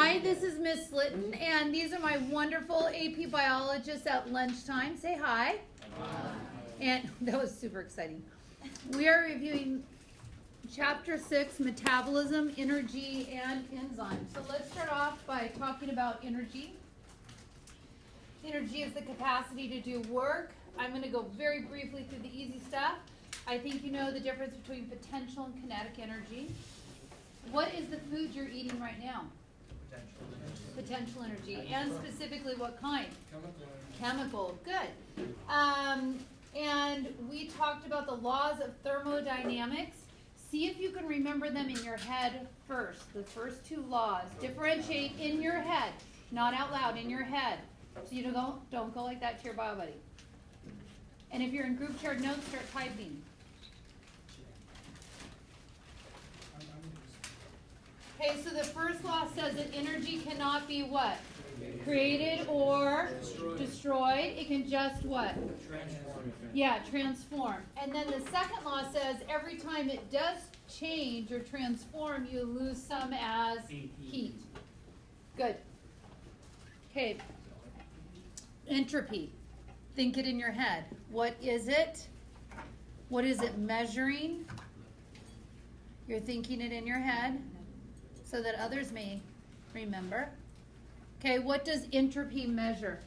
Hi, this is Miss Litton, and these are my wonderful AP biologists at lunchtime. Say hi. Hi. And that was super exciting. We are reviewing Chapter 6, Metabolism, Energy, and Enzymes. So let's start off by talking about energy. Energy is the capacity to do work. I'm going to go very briefly through the easy stuff. I think you know the difference between potential and kinetic energy. What is the food you're eating right now? Potential energy. And specifically what kind? Chemical. Good. And we talked about the laws of thermodynamics. See if you can remember them in your head first. The first two laws. Differentiate in your head, not out loud, in your head. So you don't go like that to your bio buddy. And if you're in group shared notes, start typing. Okay, so the first law says that energy cannot be what? Created or destroyed. It can just what? Transform. Yeah, transform. And then the second law says every time it does change or transform, you lose some as heat. Good. Okay. Entropy. Think it in your head. What is it? What is it measuring? You're thinking it in your head so that others may remember. Okay, what does entropy measure?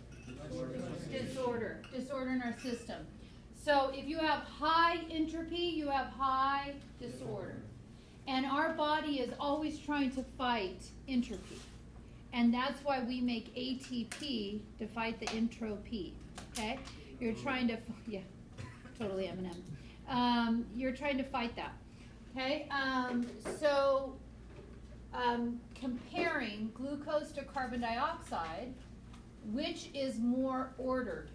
Disorder. Disorder in our system. So if you have high entropy, you have high disorder. And our body is always trying to fight entropy. And that's why we make ATP to fight the entropy. Okay? You're trying to, yeah, totally Eminem. You're trying to fight that. Okay? Comparing glucose to carbon dioxide, which is more ordered?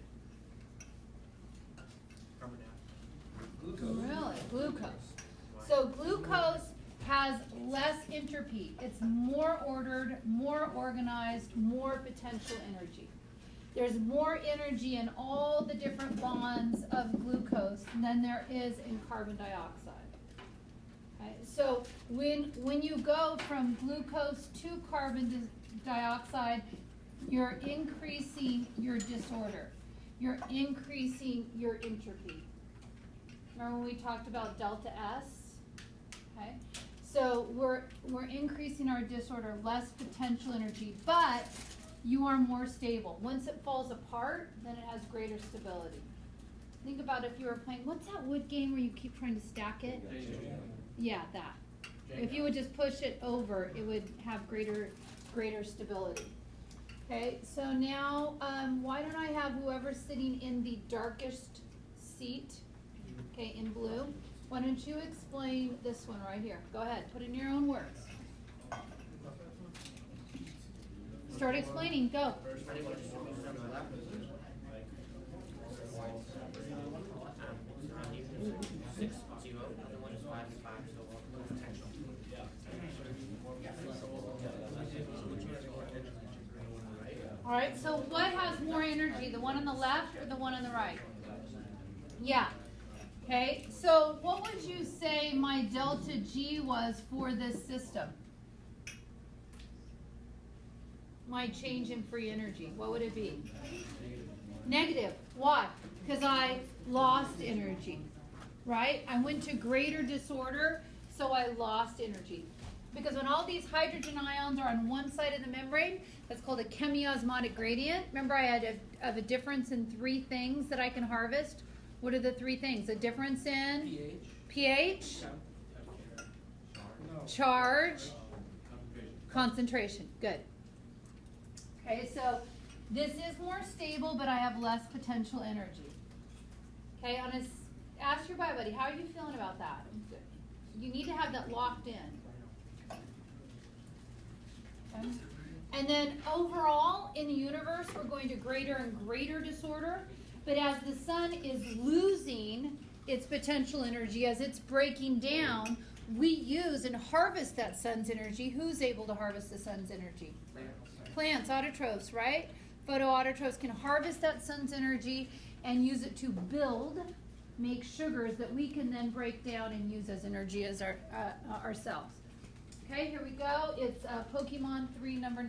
Glucose. Really? Glucose. So glucose has less entropy. It's more ordered, more organized, more potential energy. There's more energy in all the different bonds of glucose than there is in carbon dioxide. Okay? So when you go from glucose to carbon dioxide, you're increasing your disorder. You're increasing your entropy. Remember when we talked about delta S? Okay? So we're increasing our disorder, less potential energy, but you are more stable. Once it falls apart, then it has greater stability. Think about if you were playing, what's that wood game where you keep trying to stack it? Yeah, that. If you would just push it over, it would have greater stability. Okay, so now why don't I have whoever's sitting in the darkest seat, okay, in blue, why don't you explain this one right here? Go ahead, put it in your own words. Start explaining, go. All right, so what has more energy, the one on the left or the one on the right? Yeah. Okay, so what would you say my delta G was for this system? My change in free energy, what would it be? Negative. Why? Because I lost energy, right? I went to greater disorder, so I lost energy. Because when all these hydrogen ions are on one side of the membrane, that's called a chemiosmotic gradient. Remember I had a difference in three things that I can harvest? What are the three things? A difference in pH, charge, concentration. Good. Okay, so this is more stable, but I have less potential energy. Okay, ask your bio buddy, how are you feeling about that? You need to have that locked in. Okay. And then overall, in the universe, we're going to greater and greater disorder. But as the sun is losing its potential energy, as it's breaking down, we use and harvest that sun's energy. Who's able to harvest the sun's energy? Plants, autotrophs, right? Photoautotrophs can harvest that sun's energy and use it to make sugars that we can then break down and use as energy as ourselves. Okay, here we go. It's Pokemon 3 number.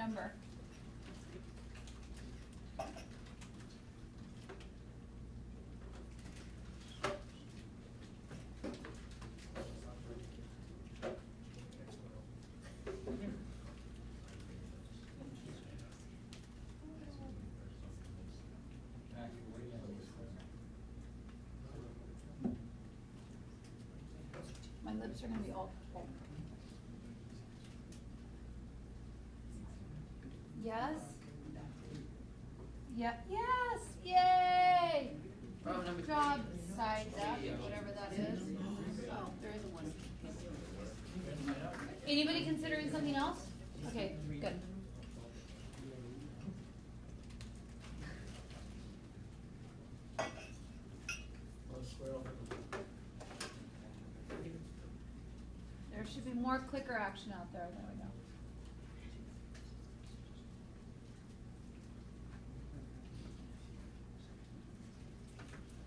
My lips are going to be all full. Yes? Yep. Yes! Yay! Good job, side up, whatever that is. Oh, there is a one. Anybody considering something else? Okay, good. There should be more clicker action out there. There we go.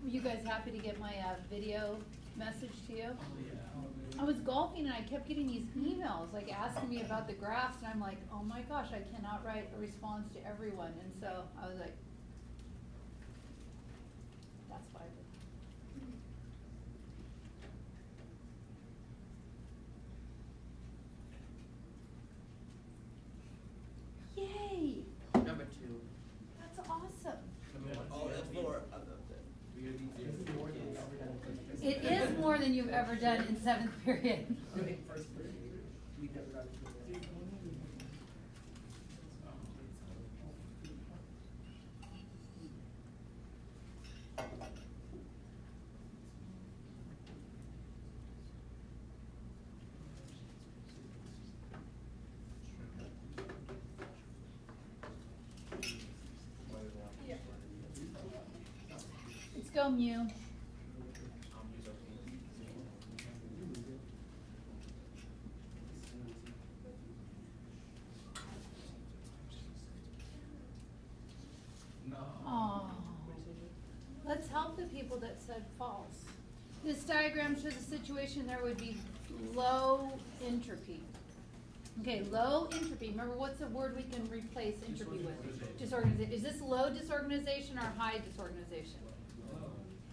Were you guys happy to get my video message to you? I was golfing and I kept getting these emails like asking me about the graphs, and I'm like, oh my gosh, I cannot write a response to everyone. And so I was like, that's what I did. Yay! Number 2. That's awesome. Oh, that's 4. It is more than you've ever done in 7th period. Let's go, Mew. Oh, let's help the people that said false. This diagram shows a situation there would be low entropy. Okay, low entropy. Remember, what's a word we can replace entropy with? Disorganization. Is this low disorganization or high disorganization?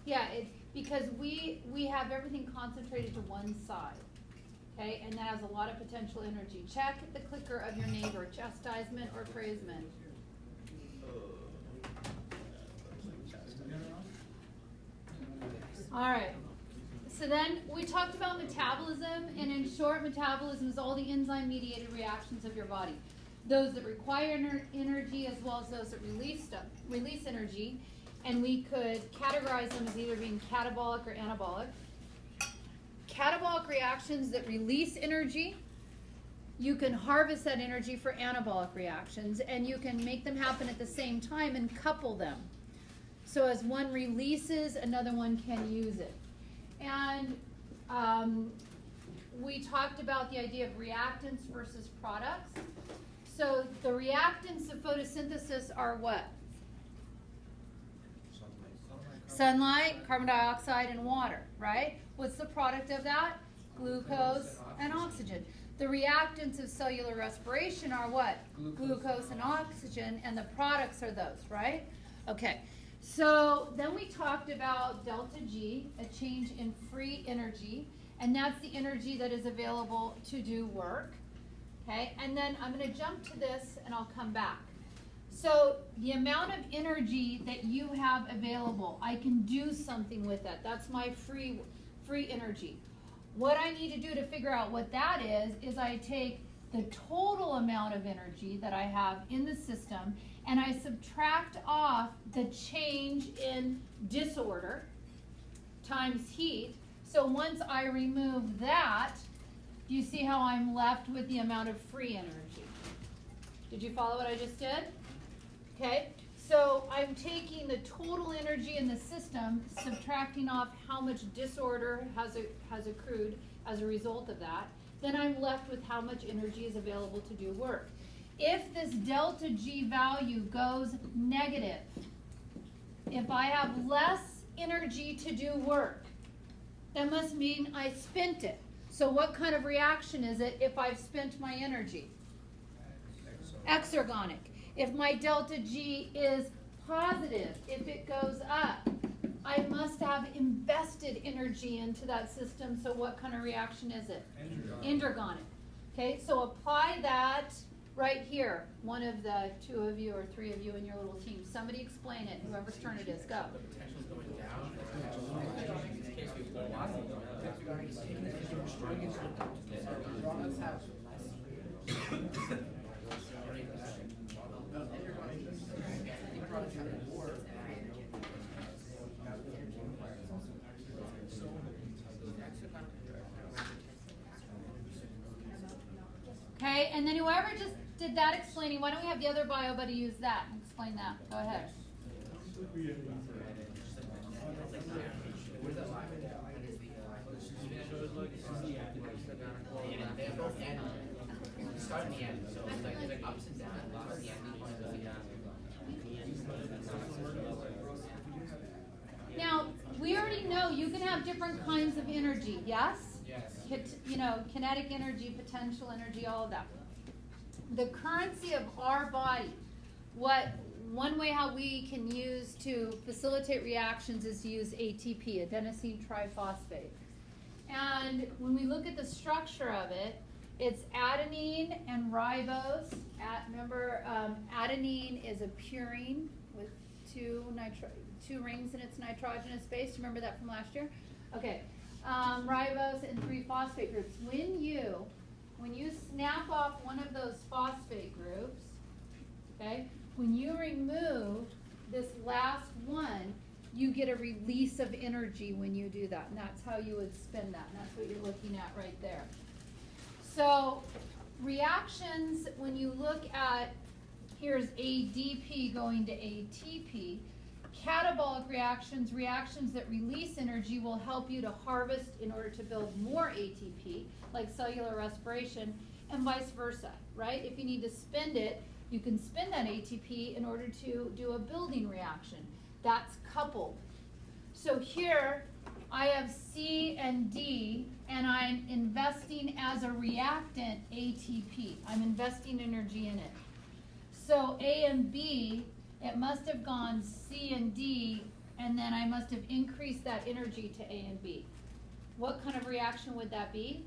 Yeah, it's because we have everything concentrated to one side. Okay, and that has a lot of potential energy. Check the clicker of your neighbor, chastisement or praisement. All right. So then we talked about metabolism, and in short, metabolism is all the enzyme-mediated reactions of your body. Those that require energy as well as those that release energy. And we could categorize them as either being catabolic or anabolic. Catabolic reactions that release energy, you can harvest that energy for anabolic reactions, and you can make them happen at the same time and couple them. So as one releases, another one can use it. And we talked about the idea of reactants versus products. So the reactants of photosynthesis are what? Sunlight, carbon dioxide, and water, right? What's the product of that? Glucose and oxygen. The reactants of cellular respiration are what? Glucose and oxygen, and the products are those, right? Okay. So then we talked about delta G, a change in free energy, and that's the energy that is available to do work. Okay, and then I'm going to jump to this and I'll come back. So the amount of energy that you have available, I can do something with that. That's my free energy. What I need to do to figure out what that is I take the total amount of energy that I have in the system and I subtract off the change in disorder times heat. So once I remove that, do you see how I'm left with the amount of free energy? Did you follow what I just did? Okay, so I'm taking the total energy in the system, subtracting off how much disorder has accrued as a result of that. Then I'm left with how much energy is available to do work. If this delta G value goes negative, if I have less energy to do work, that must mean I spent it. So what kind of reaction is it if I've spent my energy? Exergonic. If my delta G is positive, if it goes up, I must have invested energy into that system. So what kind of reaction is it? Endergonic. Okay, so apply that right here. One of the 2 of you or 3 of you in your little team. Somebody explain it, whoever's turn it is. Go. The potential's going down. In this case, we have velocity going up. It's taking the control strong into the let's have Okay, and then whoever just did that explaining, why don't we have the other bio buddy use that and explain that? Go ahead. Start in the end, so it's like ups and downs. Now, we already know you can have different kinds of energy, yes? Yes. You know, kinetic energy, potential energy, all of that. The currency of our body, one way how we can use to facilitate reactions is to use ATP, adenosine triphosphate. And when we look at the structure of it, it's adenine and ribose. Remember, adenine is a purine with two rings in its nitrogenous base. Remember that from last year? Okay. Ribose and 3 phosphate groups. When you snap off one of those phosphate groups, okay, when you remove this last one, you get a release of energy when you do that. And that's how you would spin that. And that's what you're looking at right there. So reactions, when you look at, here's ADP going to ATP, catabolic reactions, reactions that release energy, will help you to harvest in order to build more ATP, like cellular respiration, and vice versa, right? If you need to spend it, you can spend that ATP in order to do a building reaction. That's coupled. So here, I have C and D, and I'm investing as a reactant ATP. I'm investing energy in it. So A and B, it must have gone C and D, and then I must have increased that energy to A and B. What kind of reaction would that be?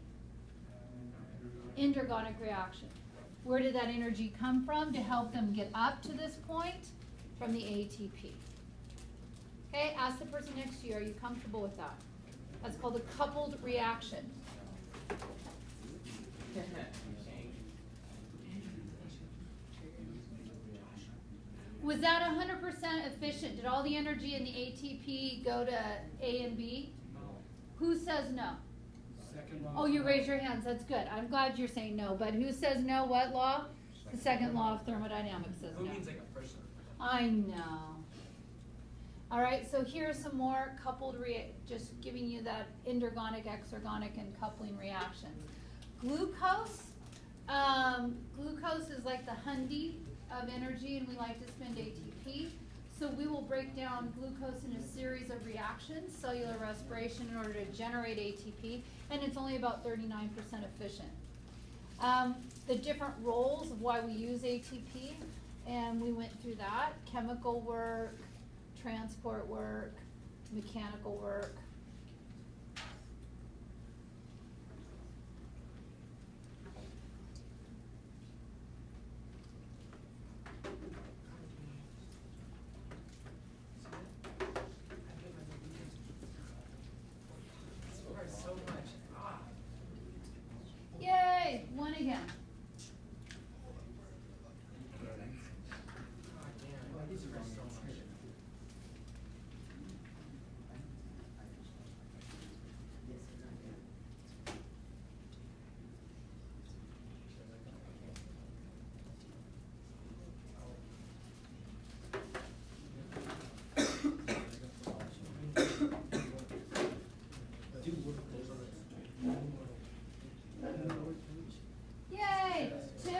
Endergonic reaction. Where did that energy come from to help them get up to this point? From the ATP. Okay, ask the person next to you, are you comfortable with that? That's called a coupled reaction. Was that 100% efficient? Did all the energy in the ATP go to A and B? Who says no? Oh, you raise your hands. That's good. I'm glad you're saying no. But who says no? What law? The second law of thermodynamics says no. Who means like a person? I know. All right, so here's some more coupled, just giving you that endergonic, exergonic, and coupling reactions. Glucose. Glucose is like the Hundy of energy, and we like to spend ATP. So we will break down glucose in a series of reactions, cellular respiration, in order to generate ATP, and it's only about 39% efficient. The different roles of why we use ATP, and we went through that: chemical work, transport work, mechanical work. So much. Yay! One again. Yay! 2.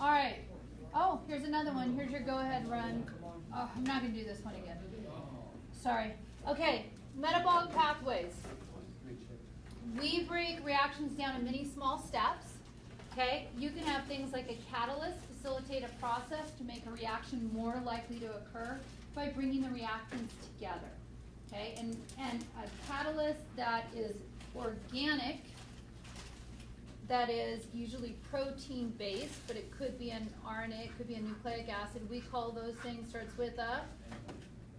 All right. Oh, here's another one. Here's your go-ahead run. Oh, I'm not going to do this one again. Sorry. Okay, metabolic pathways. We break reactions down in many small steps. Okay, you can have things like a catalyst facilitate a process to make a reaction more likely to occur by bringing the reactants together. Okay, and a catalyst that is organic, that is usually protein based, but it could be an RNA, it could be a nucleic acid. We call those things, starts with a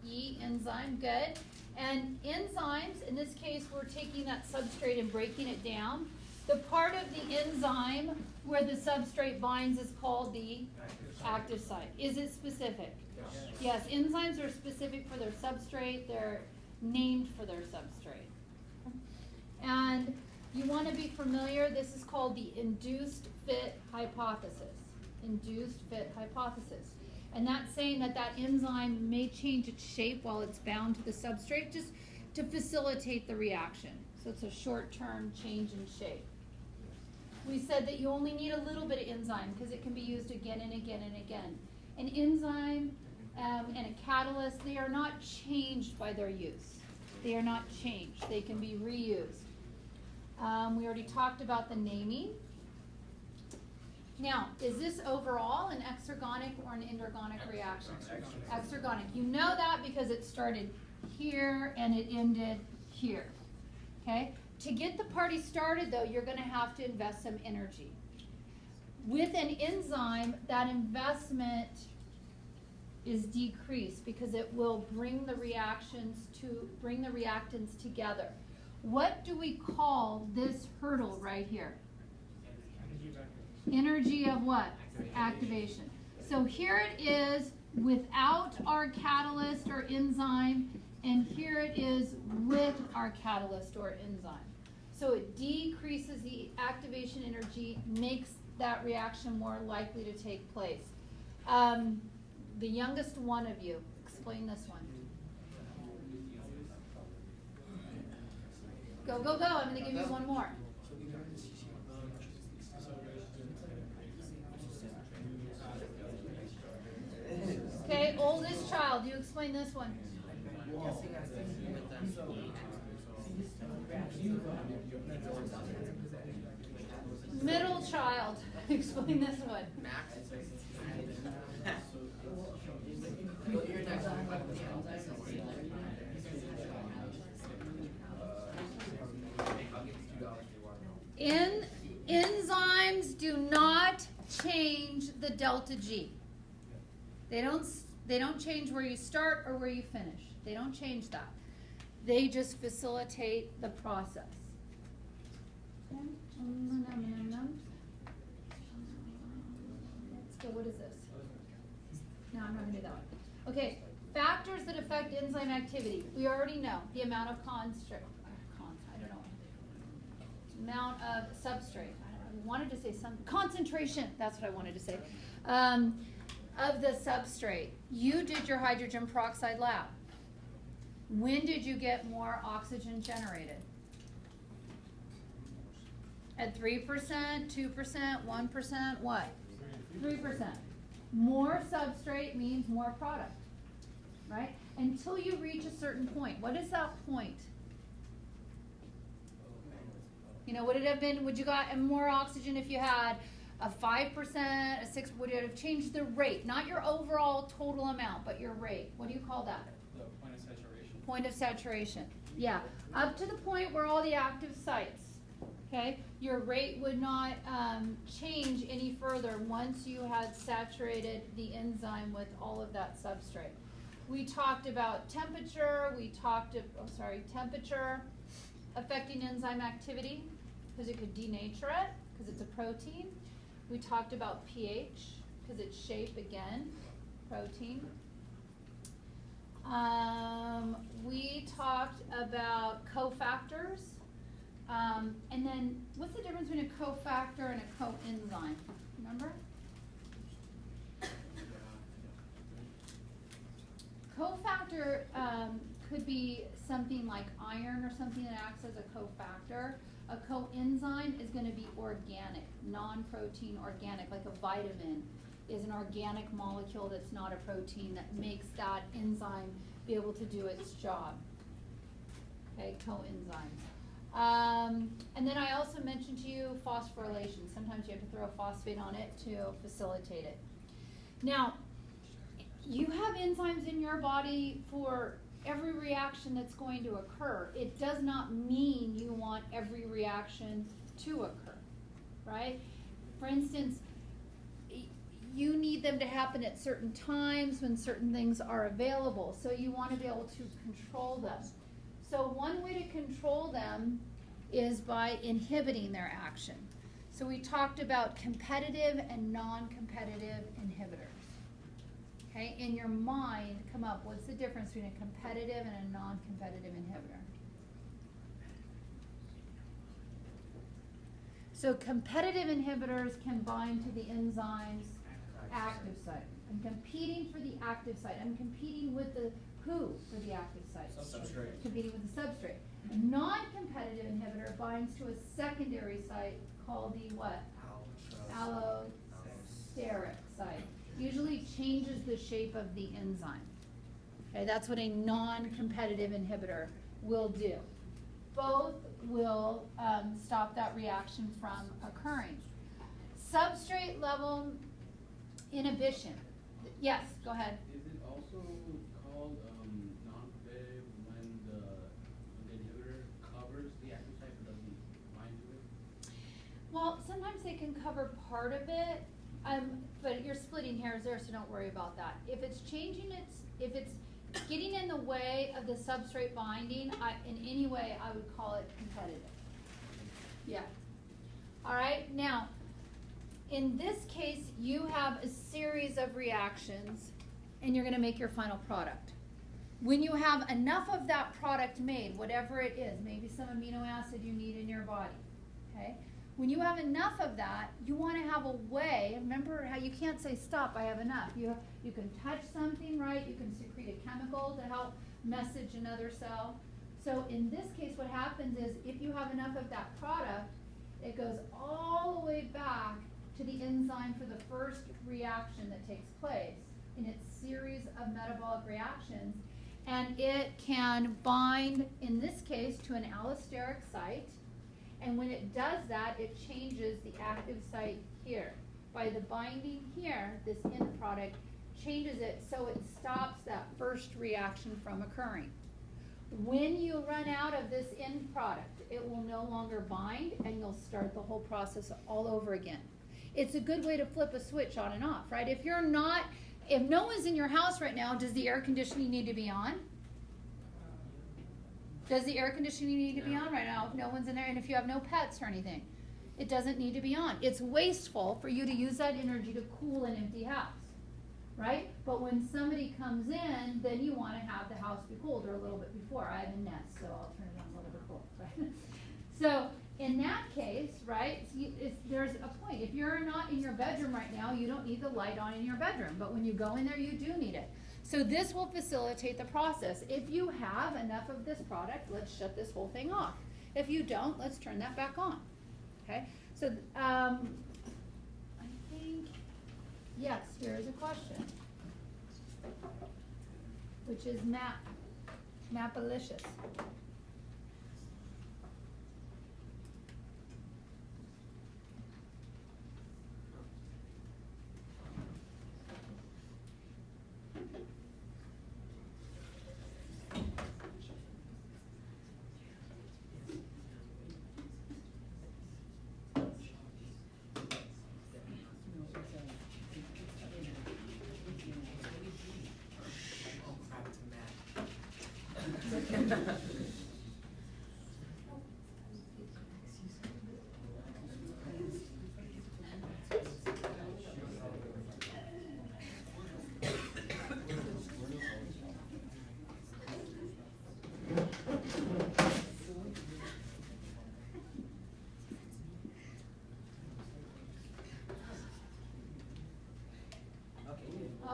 E, enzyme, good. And enzymes, in this case, we're taking that substrate and breaking it down. The part of the enzyme where the substrate binds is called the active site. Is it specific? Yes, enzymes are specific for their substrate. They're named for their substrate. And you want to be familiar, this is called the induced fit hypothesis. Induced fit hypothesis. And that's saying that that enzyme may change its shape while it's bound to the substrate just to facilitate the reaction. So it's a short-term change in shape. We said that you only need a little bit of enzyme because it can be used again and again and again. An enzyme and a catalyst, they are not changed by their use. They are not changed. They can be reused. We already talked about the naming. Now, is this overall an exergonic or an endergonic reaction? Exergonic. You know that because it started here and it ended here. Okay? To get the party started, though, you're going to have to invest some energy. With an enzyme, that investment is decreased because it will bring the reactants together. What do we call this hurdle right here? Energy of what? Activation. So here it is without our catalyst or enzyme, and here it is with our catalyst or enzyme. So it decreases the activation energy, makes that reaction more likely to take place. The youngest one of you, explain this one. Go, go, go. I'm going to give you one more. Okay, oldest child, you explain this one. Middle child, explain this one. Enzymes do not change the delta G. They don't change where you start or where you finish. They don't change that. They just facilitate the process. Let's go, what is this? No, I'm not going to do that one. Okay, factors that affect enzyme activity. We already know the amount of amount of substrate. I wanted to say some concentration. That's what I wanted to say. Of the substrate. You did your hydrogen peroxide lab. When did you get more oxygen generated? At 3%, 2%, 1%, what? 3%. More substrate means more product, right? Until you reach a certain point. What is that point? You know, would it have been, would you got more oxygen if you had a 5%, a 6%, would it have changed the rate? Not your overall total amount, but your rate. What do you call that? The point of saturation. Point of saturation. Yeah, up to the point where all the active sites, okay, your rate would not change any further once you had saturated the enzyme with all of that substrate. We talked about temperature, temperature affecting enzyme activity because it could denature it because it's a protein. We talked about pH because it's shape again, protein. We talked about cofactors. And then what's the difference between a cofactor and a coenzyme? Remember? Cofactor could be something like iron or something that acts as a cofactor. A coenzyme is going to be organic, non-protein organic, like a vitamin is an organic molecule that's not a protein that makes that enzyme be able to do its job. okay, coenzymes. And then I also mentioned to you phosphorylation. Sometimes you have to throw a phosphate on it to facilitate it. Now, you have enzymes in your body for every reaction that's going to occur. It does not mean you want every reaction to occur, right? For instance, you need them to happen at certain times when certain things are available. So you want to be able to control them. So one way to control them is by inhibiting their action. So we talked about competitive and non-competitive inhibitors. Okay, in your mind, come up, what's the difference between a competitive and a non-competitive inhibitor? So competitive inhibitors can bind to the enzyme's active site. I'm competing for the active site. I'm competing with the who for the active site? Substrate. Competing with the substrate. A non-competitive inhibitor binds to a secondary site called the what? Allosteric site. Usually changes the shape of the enzyme. Okay, that's what a non-competitive inhibitor will do. Both will stop that reaction from occurring. Substrate level inhibition. Yes, go ahead. Is it also called non-competitive when the inhibitor covers the active site but doesn't bind to it? Well, sometimes they can cover part of it, but you're splitting hairs there, so don't worry about that. If it's changing if it's getting in the way of the substrate binding, in any way, I would call it competitive. Yeah. All right, now, in this case, you have a series of reactions, and you're going to make your final product. When you have enough of that product made, whatever it is, maybe some amino acid you need in your body, okay? When you have enough of that, you want to have a way. Remember how you can't say, stop, I have enough. You can touch something, right? You can secrete a chemical to help message another cell. So in this case, what happens is if you have enough of that product, it goes all the way back to the enzyme for the first reaction that takes place in its series of metabolic reactions. And it can bind, in this case, to an allosteric site. And when it does that, it changes the active site here. By the binding here, this end product changes it so it stops that first reaction from occurring. When you run out of this end product, it will no longer bind, and you'll start the whole process all over again. It's a good way to flip a switch on and off, right? If no one's in your house right now, does the air conditioning need to be on? Does the air conditioning need to be on right now if no one's in there, and if you have no pets or anything? It doesn't need to be on. It's wasteful for you to use that energy to cool an empty house, right? But when somebody comes in, then you want to have the house be cooled, or a little bit before. I have a nest, so I'll turn it on a little bit cool, right? So in that case, right, there's a point. If you're not in your bedroom right now, you don't need the light on in your bedroom. But when you go in there, you do need it. So this will facilitate the process. If you have enough of this product, let's shut this whole thing off. If you don't, let's turn that back on. Okay? So I think, yes, here is a question, which is Metabolicious.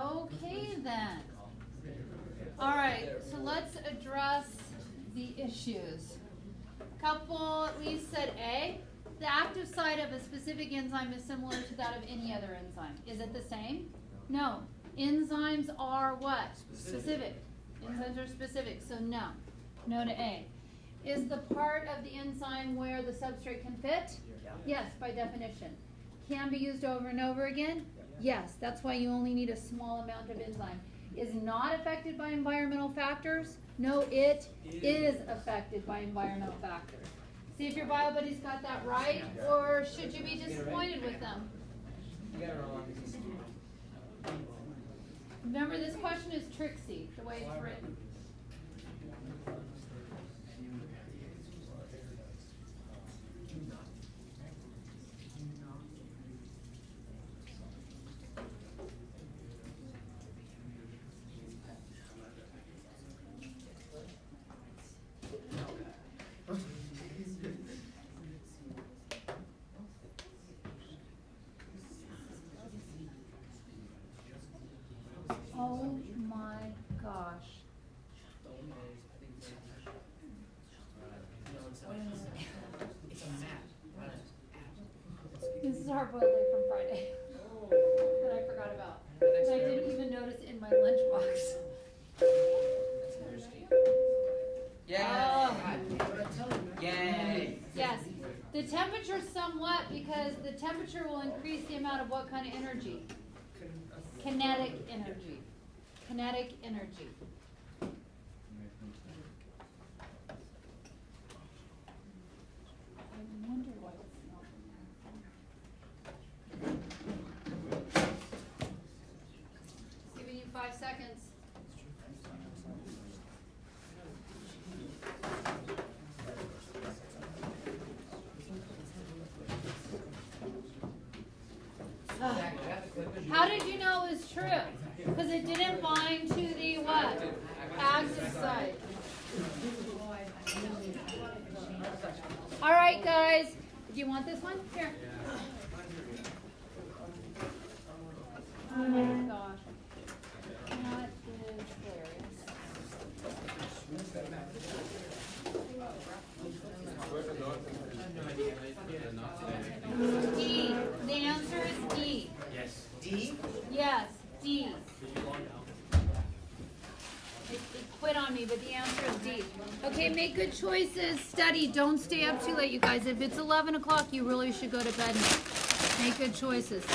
Okay then. All right, so let's address the issues. Couple at least said A. The active site of a specific enzyme is similar to that of any other enzyme. Is it the same? No. Enzymes are what? Specific. Enzymes are specific, so no. No to A. is the part of the enzyme where the substrate can fit? Yes, by definition. Can be used over and over again? Yes, that's why you only need a small amount of enzyme. Is not affected by environmental factors? No, it is affected by environmental factors. See if your bio buddy's got that right, or should you be disappointed with them? Remember, this question is tricksy, the way it's written. Oh my gosh. This is our boil day from Friday that I forgot about. And I didn't even notice it in my lunchbox. Yay! Yes. The temperature somewhat, because the temperature will increase the amount of what kind of energy? Kinetic energy. Kinetic energy. I wonder why it's not in there. Giving you 5 seconds. How did you know it was true? Because it didn't bind to the what? Active site. All right, guys. Do you want this one? Here. Oh my gosh. That is hilarious. D. The answer is D. Yes. D? Yes, D. It quit on me, but the answer is D. Okay, make good choices. Study. Don't stay up too late, you guys. If it's 11 o'clock, you really should go to bed now. Make good choices.